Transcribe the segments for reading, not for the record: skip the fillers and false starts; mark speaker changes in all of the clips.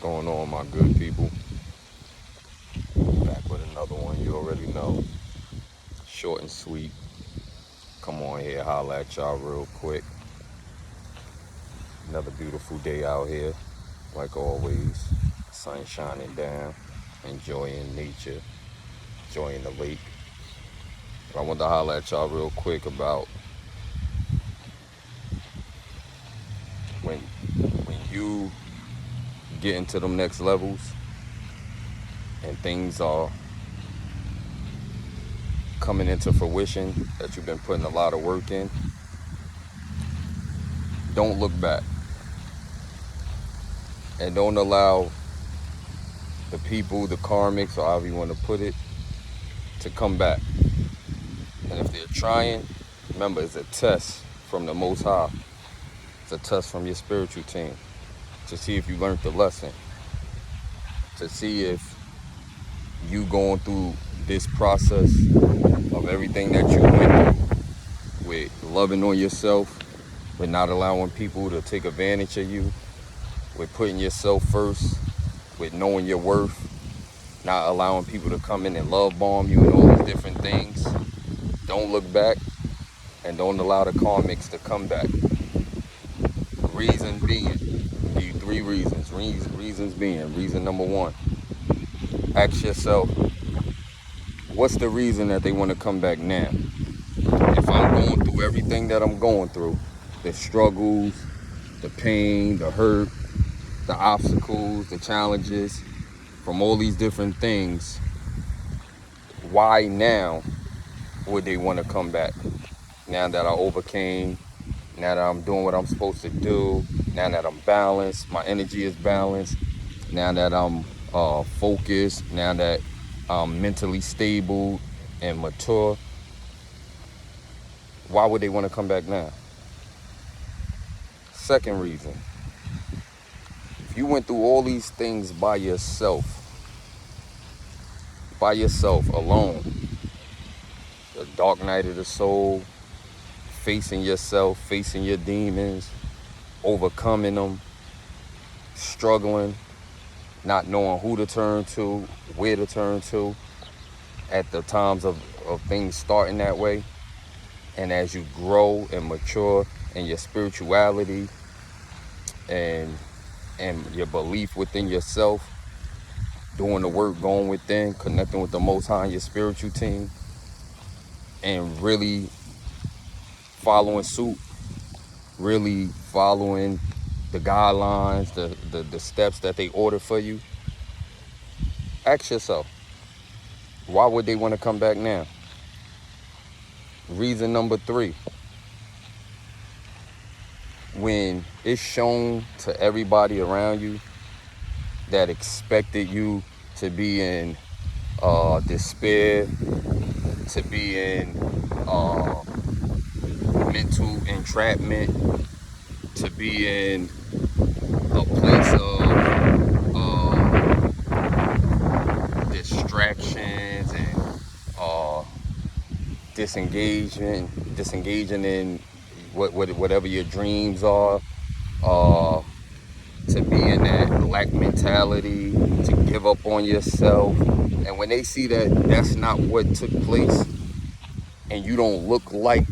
Speaker 1: going on, my good people? Back with another one. You already know. Short and sweet. Come on here, holla at y'all real quick. Another beautiful day out here, like always. Sun shining down, enjoying nature, enjoying the lake. But I want to holla at y'all real quick about when you get into them next levels and things are coming into fruition that you've been putting a lot of work in, don't look back. And don't allow the people, the karmics, or however you want to put it, to come back. And if they're trying, remember, it's a test from the Most High. It's a test from your spiritual team to see if you learned the lesson, to see if you going through this process of everything that you went through, with loving on yourself, with not allowing people to take advantage of you, with putting yourself first, with knowing your worth, not allowing people to come in and love bomb you and all these different things. Don't look back, and don't allow the karmics to come back. Reason being, give you 3 reasons. Reasons being, reason number 1, ask yourself, what's the reason that they want to come back now? If I'm going through everything that I'm going through, the struggles, the pain, the hurt, the obstacles, the challenges, from all these different things, why now would they want to come back? Now that I overcame, now that I'm doing what I'm supposed to do, now that I'm balanced, my energy is balanced, now that I'm focused, now that I'm mentally stable and mature, why would they want to come back now? Second reason, if you went through all these things by yourself, alone, the dark night of the soul, facing yourself, facing your demons, overcoming them, struggling, not knowing who to turn to, where to turn to, at the times of things starting that way. And as you grow and mature in your spirituality and your belief within yourself, doing the work, going within, connecting with the Most High and your spiritual team, and really following suit, really following the guidelines, the steps that they order for you, ask yourself, why would they want to come back now? Reason number 3, when it's shown to everybody around you that expected you to be in despair, to be in mental entrapment, to be in a place of distractions and disengaging in whatever your dreams are, to be in that lack mentality, to give up on yourself. And when they see that that's not what took place, and you don't look like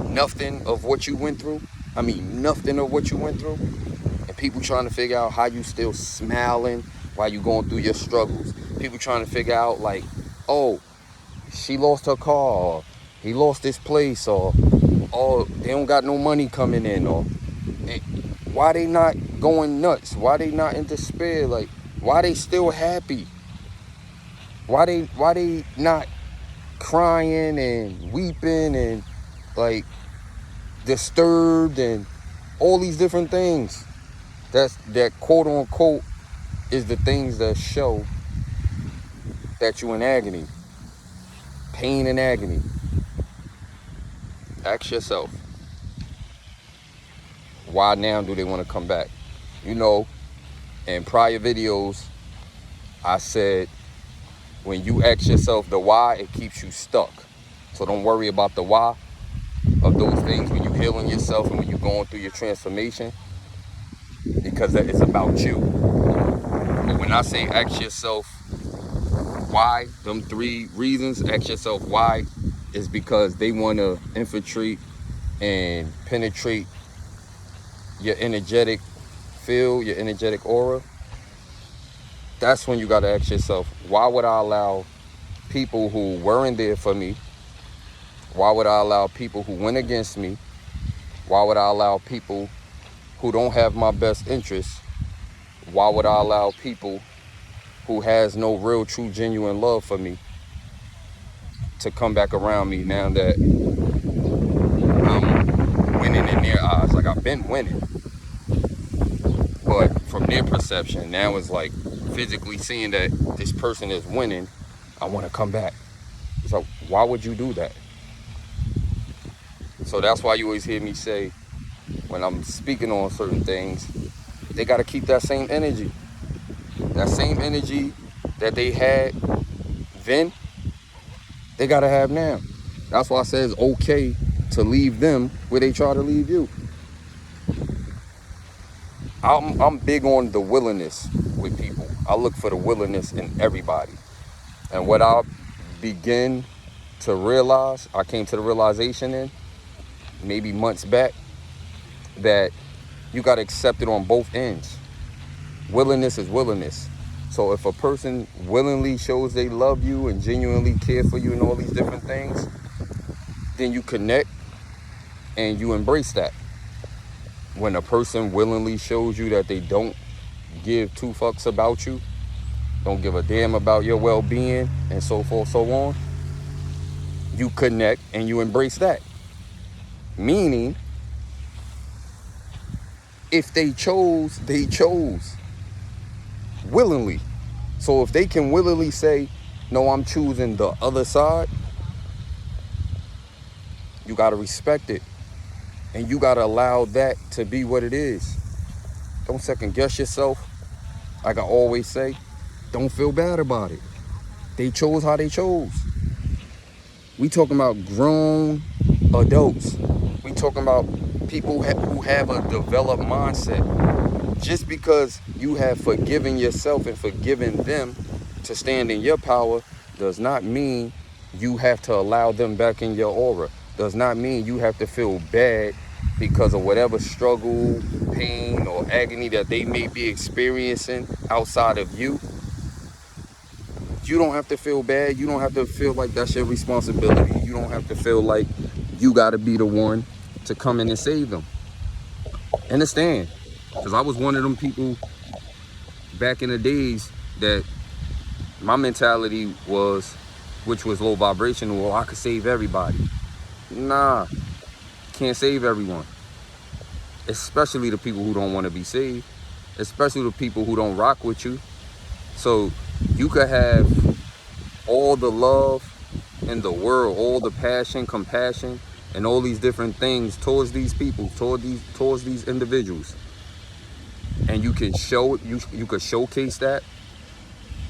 Speaker 1: nothing of what you went through, nothing of what you went through, and people trying to figure out how you still smiling while you going through your struggles, people trying to figure out like, oh, she lost her car, or he lost his place, or they don't got no money coming in, or why they not going nuts? Why they not in despair? Like, why they still happy? Why they not crying and weeping and like disturbed and all these different things? That quote unquote is the things that show that you in agony, pain and agony. Ask yourself, why now do they want to come back? You know, in prior videos, I said, when you ask yourself the why, it keeps you stuck. So don't worry about the why of those things when you're healing yourself and when you're going through your transformation. because it's about you. But when I say ask yourself why, them 3 reasons, ask yourself why, is because they want to infiltrate and penetrate your energetic field, your energetic aura. That's when you got to ask yourself, why would I allow people who weren't there for me? Why would I allow people who went against me? Why would I allow people who don't have my best interests? Why would I allow people who has no real, true, genuine love for me to come back around me now that I'm winning in their eyes? Like, I've been winning. But from their perception, now it's like physically seeing that this person is winning, I want to come back. So why would you do that? So that's why you always hear me say, when I'm speaking on certain things, they got to keep that same energy. That same energy that they had then, they got to have now. That's why I say it's okay to leave them where they try to leave you. I'm big on the willingness with people. I look for the willingness in everybody. And what I begin to realize, I came to the realization in maybe months back, that you got to accept it on both ends. Willingness is willingness. So if a person willingly shows they love you and genuinely care for you and all these different things, then you connect and you embrace that. When a person willingly shows you that they don't give 2 fucks about you, don't give a damn about your well-being, and so forth, so on, you connect and you embrace that. Meaning, if they chose willingly. So if they can willingly say, no, I'm choosing the other side, you got to respect it. And you got to allow that to be what it is. Don't second guess yourself. Like I always say, don't feel bad about it. They chose how they chose. We talking about grown adults. We talking about people who have a developed mindset. Just because you have forgiven yourself and forgiven them to stand in your power does not mean you have to allow them back in your aura. Does not mean you have to feel bad because of whatever struggle, pain, or agony that they may be experiencing outside of you. You don't have to feel bad. You don't have to feel like that's your responsibility. You don't have to feel like you got to be the one to come in and save them. Understand? Because I was one of them people back in the days that my mentality was, which was low vibrational, well, I could save everybody. Nah, can't save everyone. Especially the people who don't want to be saved. Especially the people who don't rock with you. So you could have all the love in the world, all the passion, compassion, and all these different things towards these people, towards these individuals. And you can show it, you could showcase that.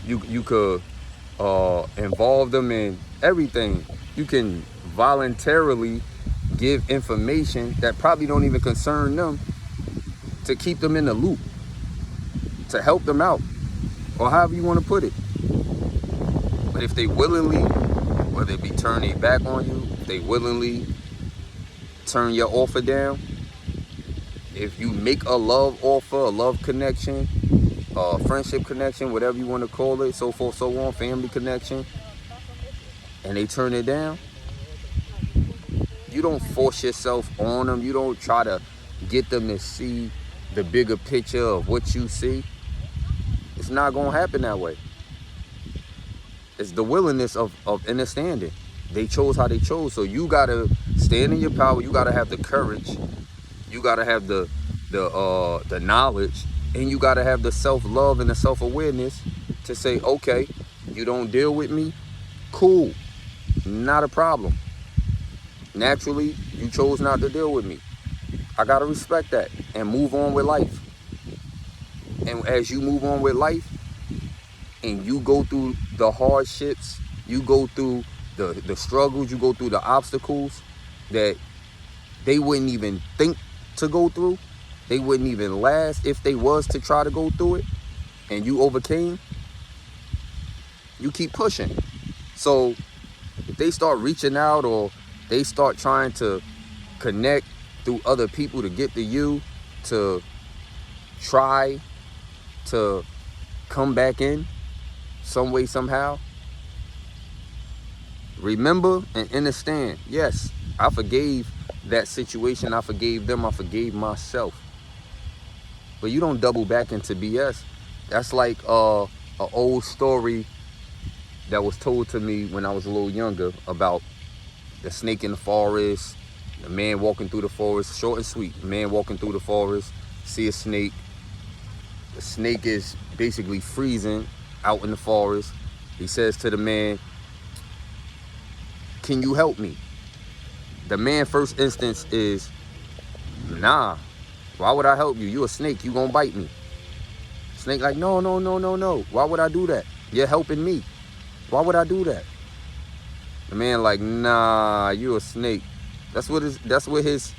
Speaker 1: You could involve them in everything. You can voluntarily give information that probably don't even concern them to keep them in the loop, to help them out, or however you want to put it. But if they willingly, whether it be turn their back on you, if they willingly turn your offer down, if you make a love offer, a love connection, a friendship connection, whatever you want to call it, so forth, so on, family connection, and they turn it down, you don't force yourself on them. You don't try to get them to see the bigger picture of what you see. It's not going to happen that way. It's the willingness of understanding. They chose how they chose. So you got to stand in your power. You got to have the courage. You got to have the knowledge. And you got to have the self-love and the self-awareness to say, okay, you don't deal with me? Cool. Not a problem. Naturally, you chose not to deal with me. I got to respect that and move on with life. And as you move on with life and you go through the hardships, you go through the struggles, you go through the obstacles that they wouldn't even think to go through, they wouldn't even last if they was to try to go through it and you overcame. You keep pushing. So if they start reaching out or they start trying to connect through other people to get to you, to try to come back in some way, somehow, remember and understand, yes, I forgave that situation. I forgave them. I forgave myself. But you don't double back into BS. That's like an old story that was told to me when I was a little younger about the snake in the forest, the man walking through the forest, short and sweet. The man walking through the forest, see a snake. The snake is basically freezing out in the forest. He says to the man, "Can you help me?" The man first instance is, "Nah, why would I help you? You a snake, you gonna bite me." Snake like, no. Why would I do that? You're helping me. Why would I do that? The man like, nah, you a snake. That's what his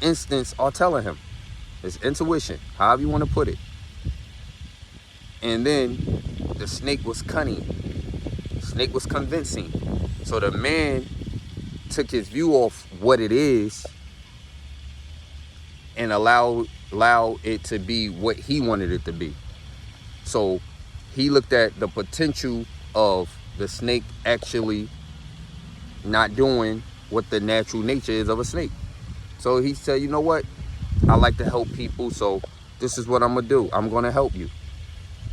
Speaker 1: instincts are telling him. His intuition, however you want to put it. And then the snake was cunning. The snake was convincing. So the man took his view off what it is and allow it to be what he wanted it to be. So he looked at the potential of the snake actually not doing what the natural nature is of a snake. So he said, you know what? I like to help people, so this is what I'm gonna do. I'm gonna help you.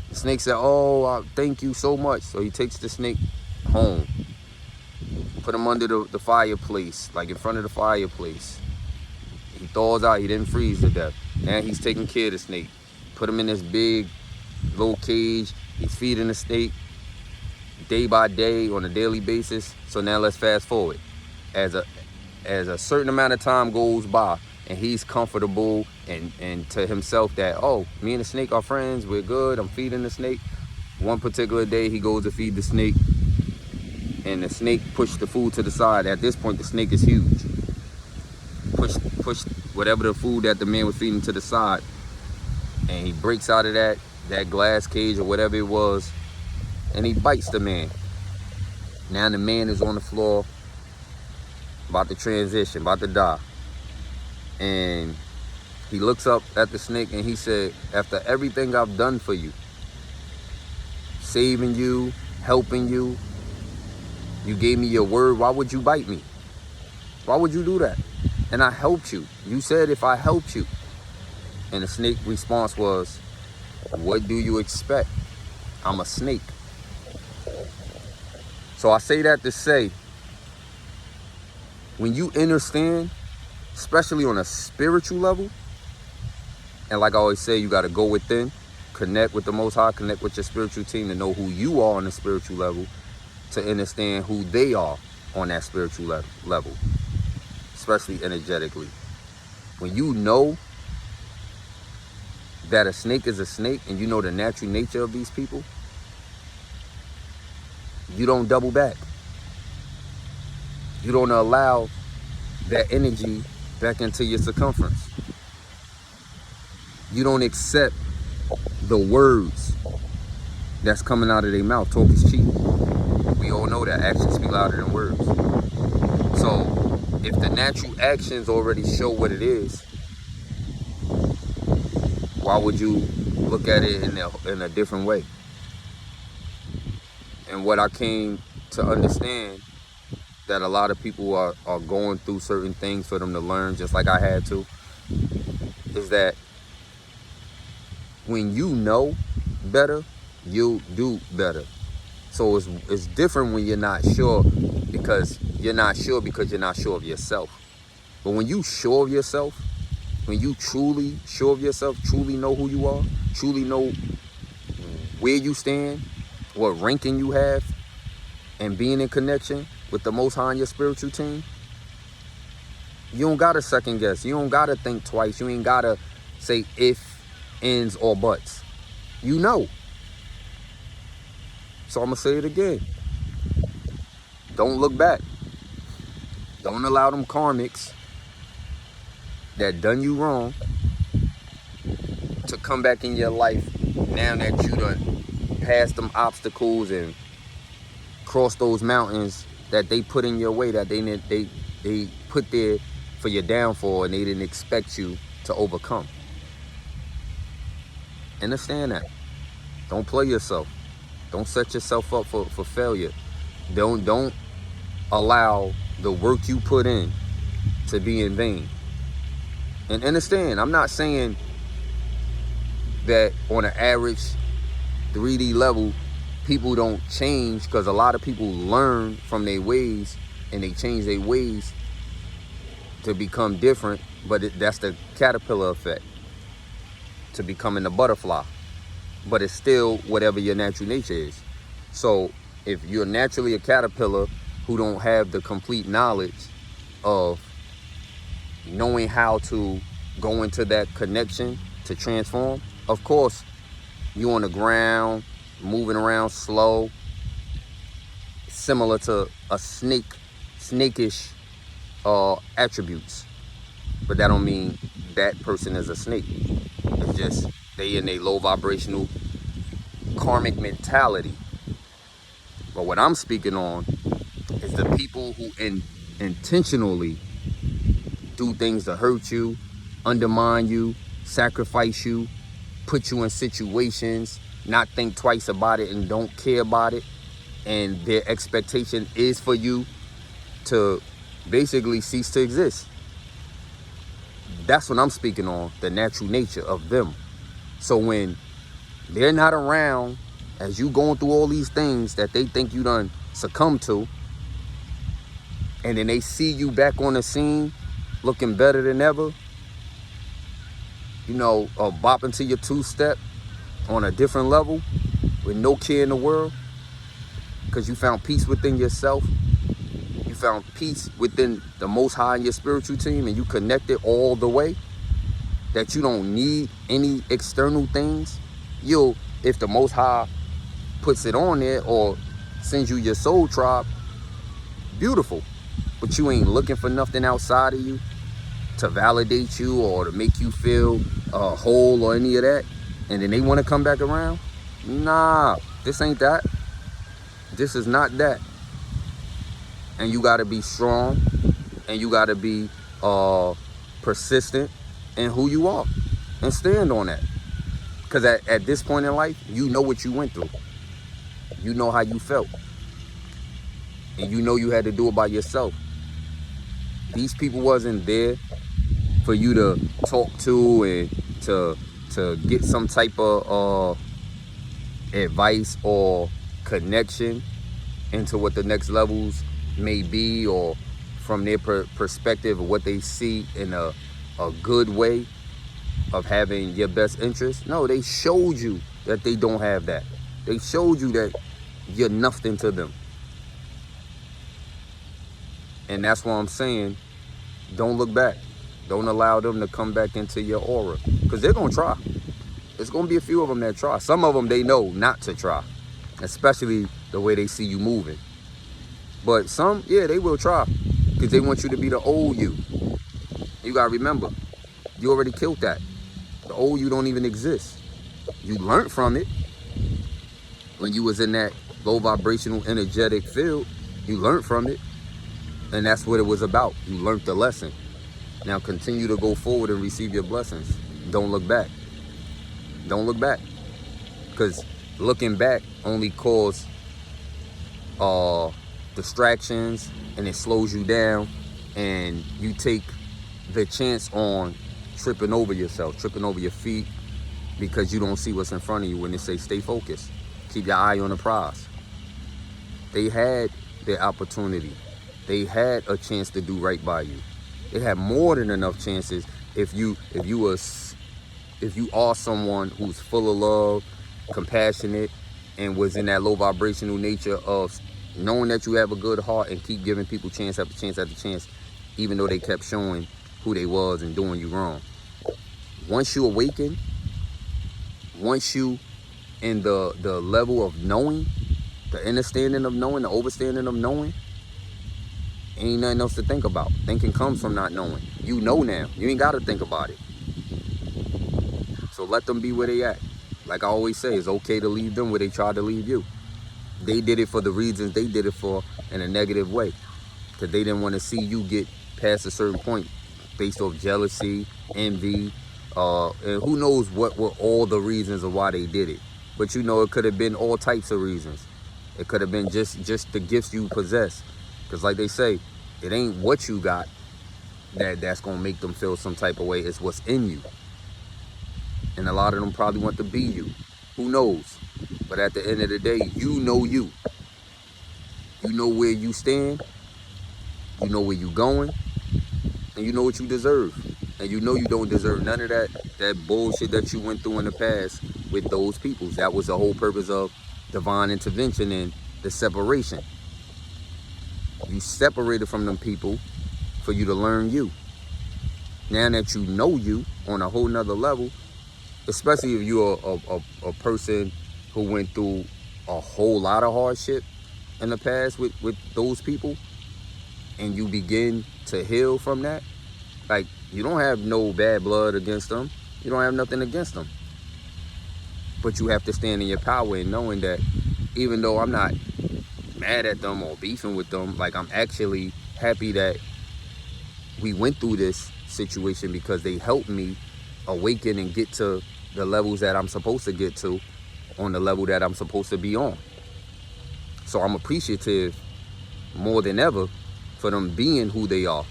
Speaker 1: The snake said, oh, thank you so much. So he takes the snake home, put him under the fireplace, like in front of the fireplace. He thaws out, he didn't freeze to death. Now he's taking care of the snake. Put him in this big little cage. He's feeding the snake day by day on a daily basis. So now let's fast forward. As a certain amount of time goes by and he's comfortable and to himself that, oh, me and the snake are friends, we're good, I'm feeding the snake. One particular day he goes to feed the snake and the snake pushed the food to the side. At this point the snake is huge. Pushed whatever the food that the man was feeding to the side, and he breaks out of that glass cage or whatever it was, and he bites the man. Now the man is on the floor, about to transition, about to die. And he looks up at the snake and he said, after everything I've done for you, saving you, helping you, you gave me your word, why would you bite me? Why would you do that? And I helped you. You said if I helped you. And the snake response was, what do you expect? I'm a snake. So I say that to say, when you understand, especially on a spiritual level, and like I always say, you got to go within, connect with the Most High, connect with your spiritual team to know who you are on the spiritual level, to understand who they are on that spiritual level, especially energetically. When you know that a snake is a snake and you know the natural nature of these people, you don't double back. You don't allow that energy back into your circumference. You don't accept the words that's coming out of their mouth. Talk is cheap. We all know that actions speak louder than words. So if the natural actions already show what it is, why would you look at it in a different way? And what I came to understand, that a lot of people are going through certain things for them to learn, just like I had to, is that when you know better, you'll do better. So it's different when you're not sure, because you're not sure of yourself. But when you sure of yourself, when you truly sure of yourself, truly know who you are, truly know where you stand, what ranking you have, and being in connection with the Most High and your spiritual team, you don't gotta second guess. You don't gotta think twice. You ain't gotta say if, ands, or buts. You know. So I'm gonna say it again. Don't look back. Don't allow them karmics that done you wrong come back in your life now that you done passed them obstacles and crossed those mountains that they put in your way, that they put there for your downfall, and they didn't expect you to overcome. Understand that. Don't play yourself. Don't set yourself up for failure. Don't allow the work you put in to be in vain. And understand, I'm not saying that on an average 3D level, people don't change, because a lot of people learn from their ways and they change their ways to become different, but that's the caterpillar effect to becoming a butterfly. But it's still whatever your natural nature is. So if you're naturally a caterpillar who don't have the complete knowledge of knowing how to go into that connection to transform, of course, you on the ground, moving around slow, similar to a snakish attributes. But that don't mean that person is a snake. It's just they in a low vibrational karmic mentality. But what I'm speaking on is the people who intentionally do things to hurt you, undermine you, sacrifice you, put you in situations, not think twice about it and don't care about it. And their expectation is for you to basically cease to exist. That's what I'm speaking on, the natural nature of them. So when they're not around, as you going through all these things that they think you done succumb to, and then they see you back on the scene looking better than ever, you know, bopping to your two-step on a different level with no care in the world, because you found peace within yourself. You found peace within the Most High in your spiritual team, and you connected all the way, that you don't need any external things. If the Most High puts it on there or sends you your soul tribe, beautiful. But you ain't looking for nothing outside of you to validate you or to make you feel whole or any of that. And then they want to come back around. Nah, this ain't that. This is not that. And you got to be strong, and you got to be persistent in who you are, and stand on that. Because at this point in life, you know what you went through. You know how you felt. And you know you had to do it by yourself. These people wasn't there for you to talk to and to get some type of advice or connection into what the next levels may be, or from their perspective of what they see in a good way of having your best interest. No, they showed you that they don't have that. They showed you that you're nothing to them. And that's why I'm saying, don't look back. Don't allow them to come back into your aura, because they're going to try. There's going to be a few of them that try. Some of them, they know not to try, especially the way they see you moving. But some, yeah, they will try, because they want you to be the old you. You got to remember, you already killed that. The old you don't even exist. You learned from it when you was in that low vibrational energetic field. You learned from it, and that's what it was about. You learned the lesson. Now continue to go forward and receive your blessings. Don't look back. Don't look back, because looking back only causes distractions, and it slows you down, and you take the chance on tripping over yourself, tripping over your feet, because you don't see what's in front of you. When they say stay focused, keep your eye on the prize. They had their opportunity. They had a chance to do right by you. They had more than enough chances if you are someone who's full of love, compassionate, and was in that low vibrational nature of knowing that you have a good heart and keep giving people chance after chance after chance, even though they kept showing who they was and doing you wrong. Once you awaken, once you in the level of knowing, the understanding of knowing, the overstanding of knowing, ain't nothing else to think about. Thinking comes from not knowing. You know now. You ain't got to think about it. So So let them be where they at. Like I always say, it's okay to leave them where they tried to leave you. They did it for the reasons they did it for in a negative way. Because they didn't want to see you get past a certain point based off jealousy, envy, and who knows what were all the reasons of why they did it. But you know, it could have been all types of reasons. It could have been just the gifts you possess. Because like they say, it ain't what you got that's going to make them feel some type of way. It's what's in you. And a lot of them probably want to be you. Who knows? But at the end of the day, you know you. You know where you stand. You know where you going. And you know what you deserve. And you know you don't deserve none of that bullshit that you went through in the past with those people. That was the whole purpose of divine intervention and the separation. You separated from them people for you to learn you. Now that you know you on a whole nother level, especially if you're a person who went through a whole lot of hardship in the past with those people, and you begin to heal from that, like, you don't have no bad blood against them. You don't have nothing against them. But you have to stand in your power and knowing that even though I'm not mad at them or beefing with them, like, I'm actually happy that we went through this situation because they helped me awaken and get to the levels that I'm supposed to get to on the level that I'm supposed to be on. So I'm appreciative more than ever for them being who they are.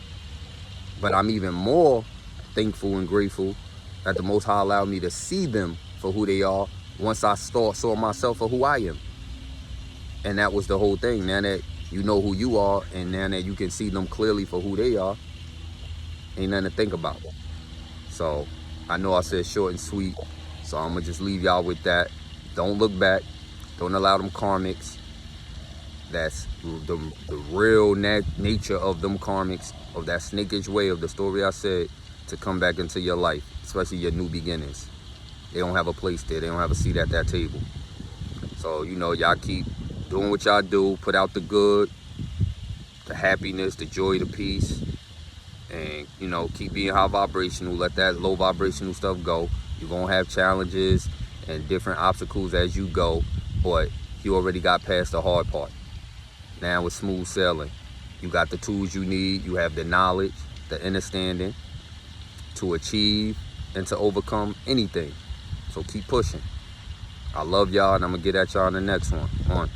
Speaker 1: But I'm even more thankful and grateful that the Most High allowed me to see them for who they are once I saw myself for who I am. And that was the whole thing. Now that you know who you are and now that you can see them clearly for who they are, ain't nothing to think about. So I know I said short and sweet, so I'm going to just leave y'all with that. Don't look back. Don't allow them karmics. That's the real nature of them karmics, of that snakish way of the story I said, to come back into your life, especially your new beginnings. They don't have a place there. They don't have a seat at that table. So, you know, y'all keep doing what y'all do. Put out the good, the happiness, the joy, the peace. And, you know, keep being high vibrational. Let that low vibrational stuff go. You're going to have challenges and different obstacles as you go. But you already got past the hard part. Now it's smooth sailing. You got the tools you need. You have the knowledge, the understanding to achieve and to overcome anything. So keep pushing. I love y'all, and I'm going to get at y'all in the next one.